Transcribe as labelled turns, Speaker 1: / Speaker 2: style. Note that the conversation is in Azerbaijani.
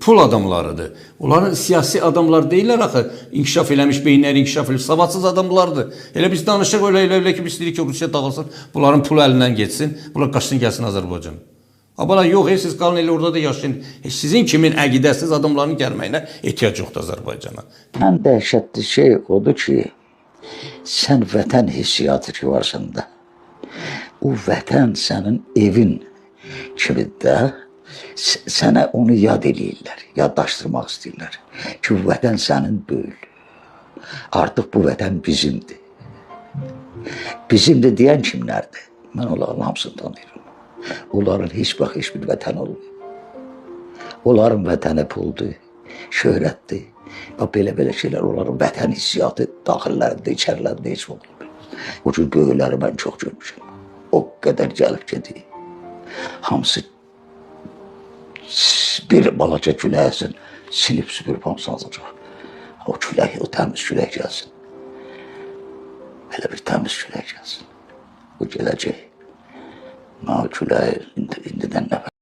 Speaker 1: pul adamlarıdır. Onların siyasi adamlar deyirlər axı, inkişaf eləmiş, beyinləri inkişaf eləmiş, savadsız adamlardır. Elə biz danışıq elə ki, biz deyirik ki, Rusiya dağılsın, bunların pulu əlindən geçsin, bunlar qaçsın gəlsin Azərbaycan. Abala yox, siz qalın elə orada da yaşayın. Sizin kimin əqidəsiz adamların gəlməyinə ehtiyac yoxdur Azərbaycana.
Speaker 2: Ən dəhşətli şey odur ki, sən vətən hissiyatı ki varsında, o vətən sənin evin kimidir. Sənə onu yad eləyirlər, yaddaşdırmaq istəyirlər ki, bu vətən sənin böyük. Artıq bu vətən bizimdir. Bizimdir deyən kimlərdir? Mən onların hamısını tanıyırım. Onların heç vaxt heç bir vətən olmuyor. Onların vətəni puldur, şöhrətdir. Belə şeylər, onların vətən hissiyatı daxillərində, içərilərində heç olmuyor. O cür böyükləri mən çox görmüşəm. O qədər gəlib gedir. Hamısı bir balaca küləsin, silib süpürüb hamısı azacaq. O külək, o təmiz külək gəlsin. Belə bir təmiz külək gəlsin. O gələcək. O küləyi indidən nəfər.